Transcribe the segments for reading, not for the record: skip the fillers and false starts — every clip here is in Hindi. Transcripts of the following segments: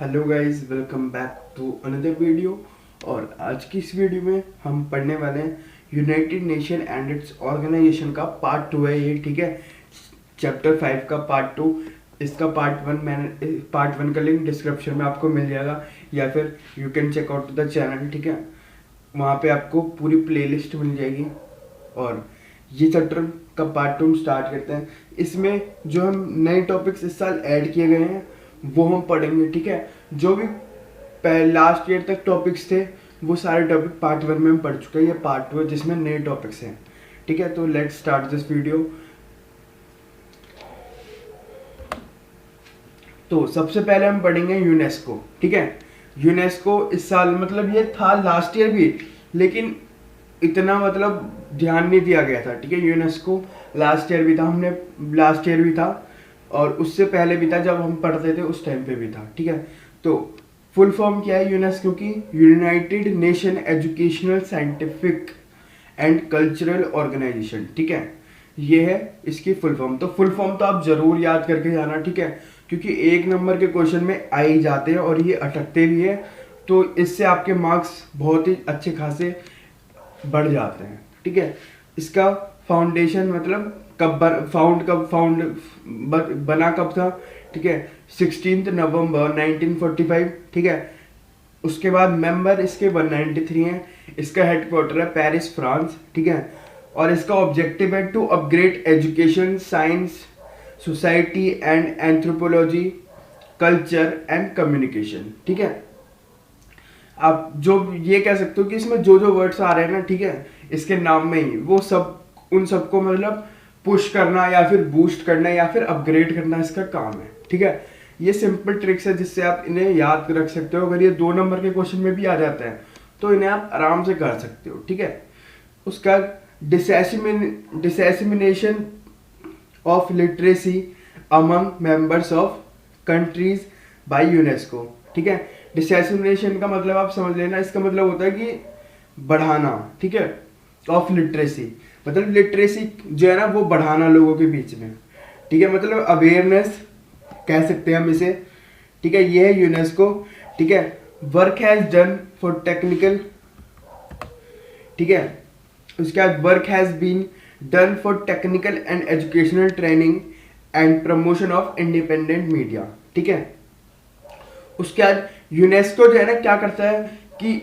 Hello guys, welcome back to another video. और आज की इस वीडियो में हम पढ़ने वाले हैं United Nation and its organisation का पार्ट 2 है ये, ठीक है। चैप्टर 5 का पार्ट 2। इसका पार्ट 1 का लिंक डिस्क्रिप्शन में आपको मिल जाएगा, या फिर you can check out the channel, ठीक है। वहाँ पे आपको पूरी प्लेलिस्ट मिल जाएगी। और ये चैप्टर का पार्ट 2 स्टार्ट करते हैं। इसमें जो हम नए टॉपिक्स इस साल ऐड किए गए हैं वो हम पढ़ेंगे, ठीक है। जो भी लास्ट ईयर तक टॉपिक्स थे वो सारे टॉपिक पार्ट 1 में हम पढ़ चुके हैं। ये पार्ट 2 है जिसमें नए टॉपिक्स हैं, ठीक है। तो लेट्स स्टार्ट दिस वीडियो। तो सबसे पहले हम पढ़ेंगे यूनेस्को, ठीक है। यूनेस्को इस साल मतलब ये था लास्ट ईयर भी, लेकिन इतना मतलब ध्यान नहीं दिया गया था, ठीक है। यूनेस्को लास्ट ईयर भी था, हमने लास्ट ईयर भी था और उससे पहले भी था, जब हम पढ़ते थे उस टाइम पे भी था, ठीक है। तो फुल फॉर्म क्या है यूनेस्को की? United Nation Educational Scientific and Cultural Organization, ठीक है। ये है इसकी फुल फॉर्म। तो फुल फॉर्म तो आप जरूर याद करके जाना, ठीक है, क्योंकि 1 नंबर के क्वेश्चन में आ ही जाते हैं और ये अटकते भी है। तो इससे आपके मार्क्स बहुत ही अच्छे खासे बढ़ जाते हैं, ठीक है। इसका फाउंडेशन मतलब फाउंड बना कब था, ठीक है, 16 नवंबर 1945, ठीक है। उसके बाद मेंबर इसके 193 हैं। इसका हेडक्वार्टर है पेरिस, फ्रांस, ठीक है। और इसका ऑब्जेक्टिव है to upgrade education, science, society and anthropology, culture and communication, ठीक है। आप जो ये कह सकते हो कि इसमें जो जो वर्ड्स आ रहे हैं ना, ठीक है, इसके नाम में ही वो सब उन सबको मतलब पुश करना या फिर बूस्ट करना या फिर अपग्रेड करना इसका काम है, ठीक है। ये सिंपल ट्रिक्स है जिससे आप इन्हें याद रख सकते हो। अगर ये 2 नंबर के क्वेश्चन में भी आ जाते हैं तो इन्हें आप आराम से कर सकते हो, ठीक है। उसका dissemination of literacy among members of countries by UNESCO, ठीक है। डिसेसिमिनेशन का मतलब आप समझ लेना, इसका मतलब होता है कि बढ़ाना, ठीक है, ऑफ लिटरेसी मतलब लिटरेसी जो है ना वो बढ़ाना लोगों के बीच में, ठीक है, मतलब अवेयरनेस कह सकते हैं हम इसे, ठीक है। ये है यूनेस्को, ठीक है। Work has done for technical, ठीक है। उसके बाद work has been done for technical and educational training and promotion of independent media, ठीक है। उसके बाद यूनेस्को जो है ना क्या करता है कि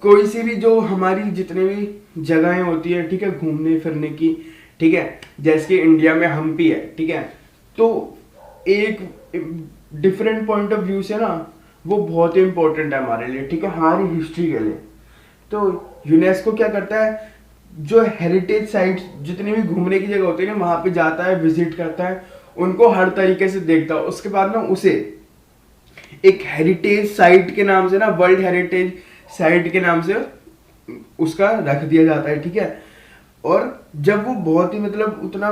कोई सी भी जो हमारी जितने भी जगहें होती है, ठीक है, घूमने फिरने की, ठीक है, जैसे कि इंडिया में हम्पी है, ठीक है। तो एक डिफरेंट पॉइंट ऑफ व्यू से ना वो बहुत ही इंपॉर्टेंट है हमारे लिए, ठीक है, हमारी हिस्ट्री के लिए। तो यूनेस्को क्या करता है, जो हेरिटेज साइट्स जितनी भी घूमने की जगह होती है ना वहां पे जाता है, विजिट करता है, उनको हर तरीके से देखता है। उसके बाद ना उसे एक हेरिटेज साइट के नाम से ना, वर्ल्ड हेरिटेज साइट के नाम से उसका रख दिया जाता है, ठीक है। और जब वो बहुत ही मतलब उतना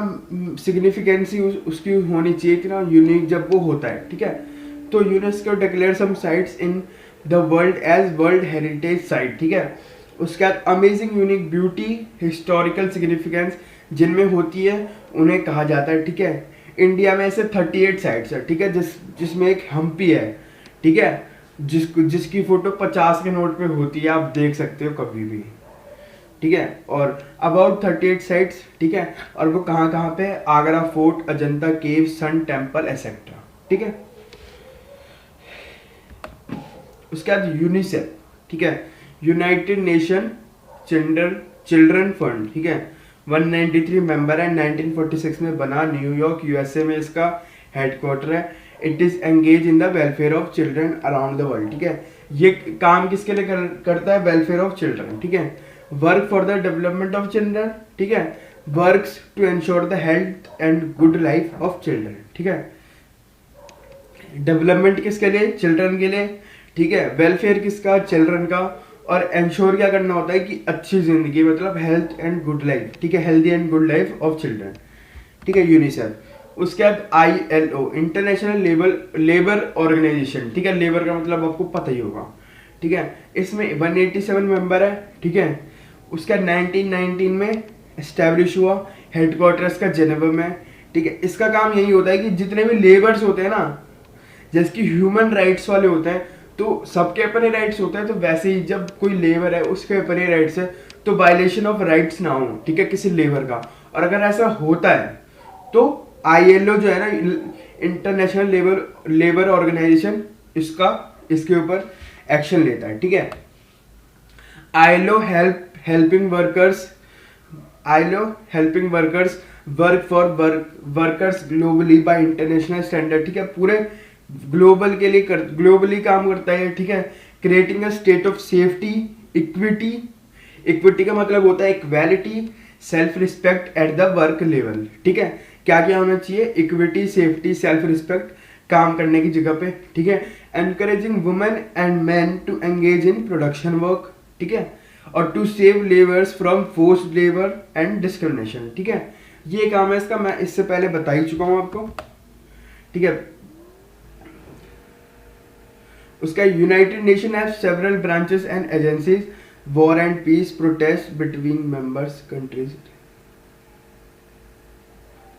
सिग्निफिकेंसी उसकी होनी चाहिए कि ना यूनिक जब वो होता है, ठीक है, तो UNESCO declare some sites in the world as world heritage site, ठीक है। उसके बाद amazing unique beauty, historical significance जिनमें होती है उन्हें कहा जाता है, ठीक है। इंडिया में ऐसे 38 साइट्स है, ठीक है, जिसमें एक हम्पी है, ठीक है, जिसकी फोटो 50 के नोट पे होती है, आप देख सकते हो कभी भी, ठीक है। और अबाउट 38 साइट्स, ठीक है। और वो कहाँ कहाँ पे? आगरा फोर्ट, अजंता केव, सन टेम्पल एसेट्रा, ठीक है। उसके बाद यूनिसेफ, ठीक है, यूनाइटेड नेशन चिल्ड्रन फंड, ठीक है, 193 मेंबर है, 1946 में बना, न्यूयॉर्क यूएसए में इसका हेडक्वार्टर है। It is engage in the welfare of children around the world, ठीक है। ये काम किसके लिए करता है? वेलफेयर ऑफ चिल्ड्रन, ठीक है। Work for the development of children, ठीक है। Works to ensure the health and good life of children, ठीक है। डेवलपमेंट किसके लिए? चिल्ड्रन के लिए, ठीक है। वेलफेयर किसका? चिल्ड्रन का। और एंश्योर क्या करना होता है कि अच्छी जिंदगी मतलब हेल्थ एंड गुड लाइफ, ठीक है, healthy and good life of children, ठीक है, यूनिसेफ। उसके बाद ILO, इंटरनेशनल लेबर ऑर्गेनाइजेशन, ठीक है, लेबर का मतलब आपको पता ही होगा, ठीक है। इसमें 187 मेंबर है, ठीक है। उसका 1919 में एस्टेब्लिश हुआ, हेडक्वार्टर इसका जेनेवा में, ठीक है। इसका काम यही होता है कि जितने भी लेबर्स होते हैं ना, जैसे कि ह्यूमन राइट्स वाले होते हैं तो सबके अपने राइट्स होते हैं, तो वैसे ही जब कोई लेबर है उसके अपने राइट्स है, तो वायलेशन ऑफ राइट्स ना हो, ठीक है, किसी लेबर का। और अगर ऐसा होता है तो ILO जो है ना, इंटरनेशनल लेबर ऑर्गेनाइजेशन, इसके ऊपर एक्शन लेता है, ठीक है। ILO helping workers work for workers globally bye international standard, ठीक है, पूरे ग्लोबली काम करता है, ठीक है। Creating a state of safety, equity का मतलब होता है equality, self respect at the work level, ठीक है। क्या क्या होना चाहिए? इक्विटी, सेफ्टी, सेल्फ रिस्पेक्ट काम करने की जगह पे, ठीक है। Encouraging women and man to engage in production work, ठीक है, और to save labours from forced labour and discrimination, ठीक है। ये काम है इसका, मैं इससे पहले बता ही चुका हूं आपको, ठीक है। उसका United Nation have several branches and agencies, war and peace, protest between members countries.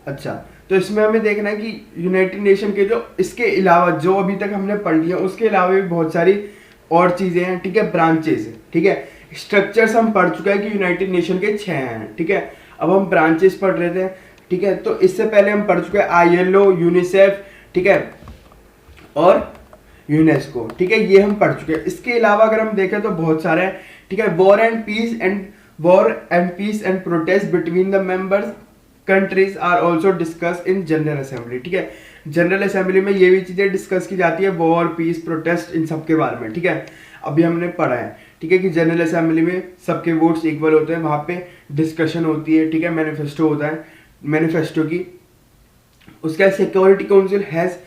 अच्छा, तो इसमें हमें देखना है कि यूनाइटेड नेशन के जो इसके अलावा जो अभी तक हमने पढ़ लिया उसके अलावा भी बहुत सारी और चीजें हैं, ठीक है, ब्रांचेस, ठीक है। स्ट्रक्चर्स हम पढ़ चुका है कि यूनाइटेड नेशन के 6 हैं, ठीक है। अब हम ब्रांचेस पढ़ रहे थे, ठीक है। तो इससे पहले हम पढ़ चुके हैं ILO, यूनिसेफ, ठीक है, और यूनेस्को, ठीक है, ये हम पढ़ चुके हैं। इसके अलावा अगर हम देखें तो बहुत सारे हैं, ठीक है। War and peace and protest between the members countries are also discuss in general assembly, ठीक है। जनरल असेंबली में ये भी चीजें डिस्कस की जाती है, वॉर, पीस, प्रोटेस्ट, इन सब के बारे में, ठीक है। अभी हमने पढ़ा है, ठीक है, कि जनरल असेंबली में सबके वोट्स इक्वल होते हैं, वहां पे डिस्कशन होती है, ठीक है, मैनिफेस्टो होता है, मैनिफेस्टो की। उसका security council has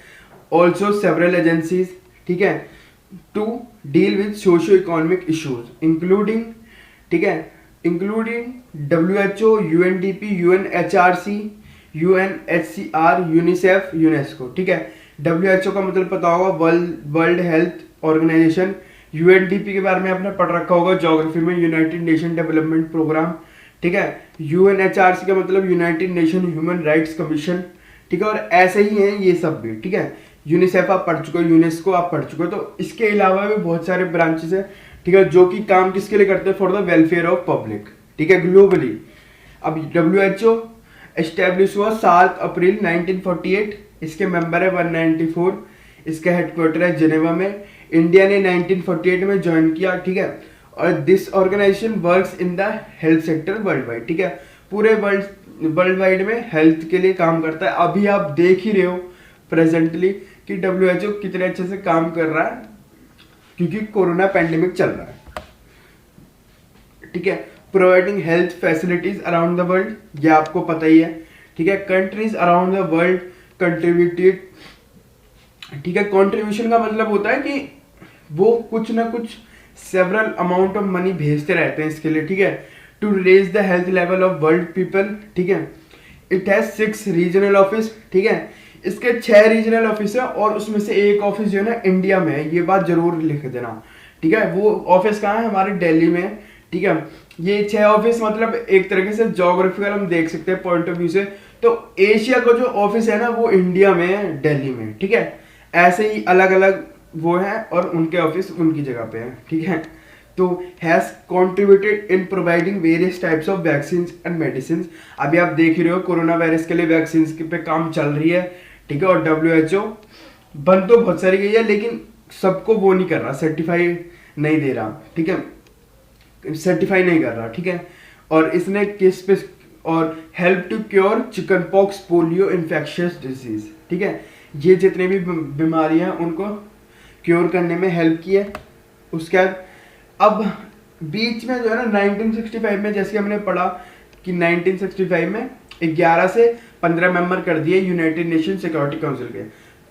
also several agencies, ठीक है, to deal with socio economic issues including, ठीक है, including WHO, UNDP, UNHRC, UNHCR, UNICEF, UNESCO, ठीक है। WHO का मतलब पता होगा वर्ल्ड हेल्थ ऑर्गेनाइजेशन। UNDP के बारे में आपने पढ़ रखा होगा ज्योग्राफी में, यूनाइटेड नेशन डेवलपमेंट प्रोग्राम, ठीक है। UNHRC का मतलब United nation human rights commission, ठीक है। और ऐसे ही हैं ये सब भी, ठीक है। यूनिसेफ आप पढ़ चुके हो, यूनेस्को आप पढ़ चुके हो। तो इसके अलावा भी बहुत सारे ब्रांचेस हैं, ठीक है, जो कि काम किसके लिए करते हैं? For the welfare of public, ठीक है, ग्लोबली। अब WHO एस्टेब्लिश हुआ 7 अप्रैल 1948, इसके मेंबर है 194, इसका हेडक्वार्टर है जिनेवा में। इंडिया ने 1948 में ज्वाइन किया, ठीक है। और this organization works in the health sector world wide, ठीक है, पूरे वर्ल्ड वाइड में हेल्थ के लिए काम करता है। अभी आप देख ही रहे हो प्रेजेंटली कि WHO कितने अच्छे से काम कर रहा है, क्योंकि कोरोना पैंडेमिक चल रहा है, ठीक है। Providing health facilities around the world, ये आपको पता ही है, ठीक है। Countries around the world contributed, ठीक है। कंट्रीब्यूशन का मतलब होता है कि वो कुछ ना कुछ सेवरल अमाउंट ऑफ मनी भेजते रहते हैं इसके लिए, ठीक है, to raise the health level of world people, ठीक है। इट हैज 6 रीजनल ऑफिस, ठीक है, इसके 6 रीजनल ऑफिस है, और उसमें से एक ऑफिस जो है ना इंडिया में है, ये बात जरूर लिख देना, ठीक है। वो ऑफिस कहाँ है? हमारे दिल्ली में, ठीक है। ये 6 ऑफिस मतलब एक तरीके से ज्योग्राफिकल हम देख सकते हैं पॉइंट ऑफ व्यू से, तो एशिया का जो ऑफिस है ना वो इंडिया में है, दिल्ली में, ठीक है। ऐसे ही अलग अलग वो है और उनके ऑफिस उनकी जगह पे है, ठीक है। तो has contributed in providing various types of vaccine and medicine. अभी आप देख ही रहे हो कोरोना वायरस के लिए वैक्सीन पे काम चल रही है, ठीक है। और WHO बन तो बहुत सारी गई है, लेकिन सबको वो नहीं कर रहा, सर्टिफाई नहीं दे रहा, ठीक है, सर्टिफाई नहीं कर रहा, ठीक है। और इसने किस पे, और help to cure chicken pox, polio, infectious disease, ठीक है, ये जितने भी बीमारियां हैं उनको क्योर करने में हेल्प की है। उसके बाद अब बीच में जो है ना 1965 में, जैसे हमने पढ़ा कि 1965 में 11 से 15 मेंबर कर दिए यूनाइटेड नेशन सिक्योरिटी काउंसिल के।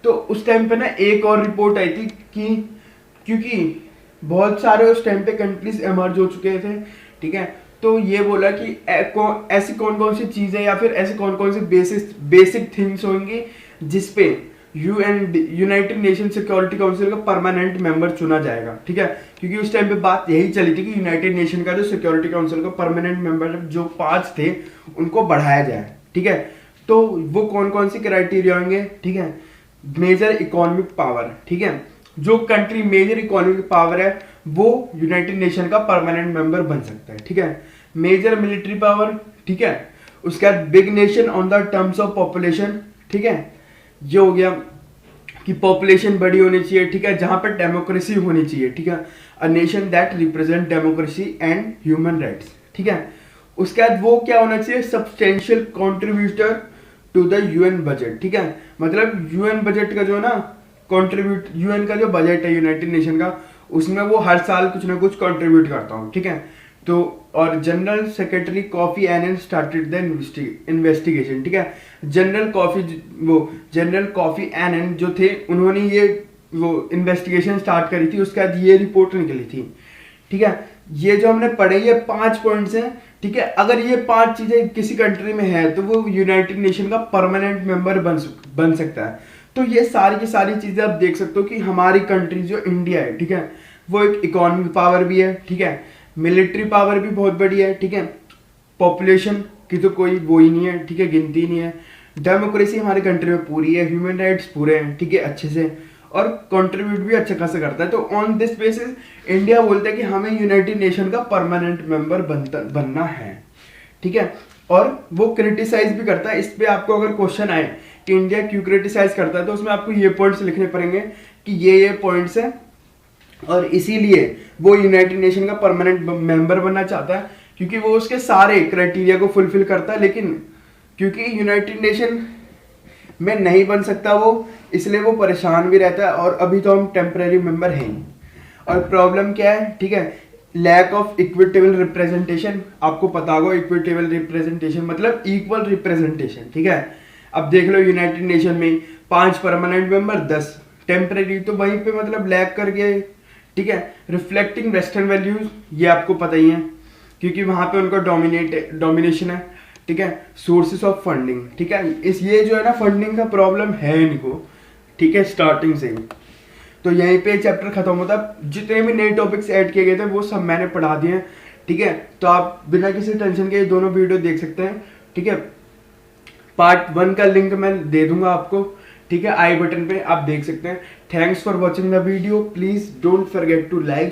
तो उस टाइम पे ना एक और रिपोर्ट आई थी कि क्योंकि बहुत सारे उस टाइम पे कंट्रीज एमर्ज हो चुके थे, ठीक है, तो ये बोला कि ऐसी कौन कौन सी चीजें या फिर ऐसे कौन कौन सी बेसिक थिंग्स होंगी जिसपे यूनाइटेड नेशन सिक्योरिटी काउंसिल का परमानेंट मेंबर चुना जाएगा, ठीक है। क्योंकि उस टाइम पे बात यही चली थी कि यूनाइटेड नेशन का जो सिक्योरिटी काउंसिल का परमानेंट मेंबर जो 5 थे उनको बढ़ाया जाए, ठीक है। तो वो कौन कौन सी क्राइटेरिया होंगे, ठीक है। मेजर इकोनॉमिक पावर, ठीक है, जो कंट्री मेजर इकोनॉमिक पावर है वो यूनाइटेड नेशन का परमानेंट मेंबर बन सकता है, ठीक है। मेजर मिलिट्री पावर, ठीक है, उसके बाद big nation on the terms of population, ठीक है, ये हो गया कि पॉपुलेशन बड़ी होनी चाहिए, ठीक है, जहां पर डेमोक्रेसी होनी चाहिए, ठीक है, a nation that represent democracy and human rights, ठीक है। उसके बाद वो क्या होना चाहिए, substantial contributor to the UN budget, ठीक है, मतलब यूएन बजट का जो है ना कंट्रीब्यूट, यूएन का जो बजट है यूनाइटेड नेशन का, उसमें वो हर साल कुछ ना कुछ कंट्रीब्यूट करता हूँ, ठीक है। तो और general secretary Kofi Annan started the investigation, ठीक है, जनरल कॉफी एनन जो थे उन्होंने ये वो इन्वेस्टिगेशन स्टार्ट करी थी, उसके बाद ये रिपोर्ट निकली थी, ठीक है। ये जो हमने पढ़े ये 5 पॉइंट्स हैं, ठीक है, अगर ये 5 चीजें किसी कंट्री में है तो वो यूनाइटेड नेशन का परमानेंट मेंबर बन सकता है। तो ये सारी की सारी चीजें आप देख सकते हो कि हमारी कंट्री जो इंडिया है, ठीक है, वो एक इकोनॉमिक पावर भी है, ठीक है, मिलिट्री पावर भी बहुत बड़ी है, ठीक है, पॉपुलेशन की तो कोई वो ही नहीं है, ठीक है, गिनती नहीं है, डेमोक्रेसी हमारी कंट्री में पूरी है, ह्यूमन राइट्स पूरे हैं, ठीक है, अच्छे से, और कंट्रीब्यूट भी अच्छा खासा करता है। तो ऑन दिस बेसिस इंडिया बोलता है कि हमें यूनाइटेड नेशन का परमानेंट मेंबर बनना है, ठीक है, और वो क्रिटिसाइज भी करता है। इस पे आपको अगर क्वेश्चन आए कि इंडिया क्यों क्रिटिसाइज करता है तो उसमें आपको ये पॉइंट्स लिखने पड़ेंगे कि ये पॉइंट्स है और इसीलिए वो यूनाइटेड नेशन का परमानेंट मेंबर बनना चाहता है, क्योंकि वो उसके सारे क्राइटेरिया को फुलफिल करता है, लेकिन क्योंकि यूनाइटेड नेशन में नहीं बन सकता वो, इसलिए वो परेशान भी रहता है, और अभी तो हम टेम्पररी मेंबर हैं ही। और प्रॉब्लम क्या है, ठीक है, लैक ऑफ इक्विटेबल रिप्रेजेंटेशन, आपको पता होगा इक्विटेबल रिप्रेजेंटेशन मतलब इक्वल रिप्रेजेंटेशन, ठीक है। अब देख लो यूनाइटेड नेशन में 5 परमानेंट मेंबर 10 टेम्पररी, तो वहीं पे मतलब लैक करके, ठीक है। रिफ्लेक्टिंग वेस्टर्न वैल्यूज, ये आपको पता ही है क्योंकि वहां पे उनका डोमिनेशन है, ठीक है। सोर्सेस ऑफ फंडिंग, ठीक है, इस ये जो है ना फंडिंग का प्रॉब्लम है इनको, ठीक है, स्टार्टिंग से ही। तो यहीं पे चैप्टर खत्म होता है, जितने भी नए टॉपिक्स ऐड किए गए थे वो सब मैंने पढ़ा दिए हैं, ठीक है। तो आप बिना किसी टेंशन के ये दोनों वीडियो देख सकते हैं, ठीक है। पार्ट 1 का लिंक मैं दे दूंगा आपको, ठीक है, आई बटन पे आप देख सकते हैं। Thanks for watching the video, please don't forget to like.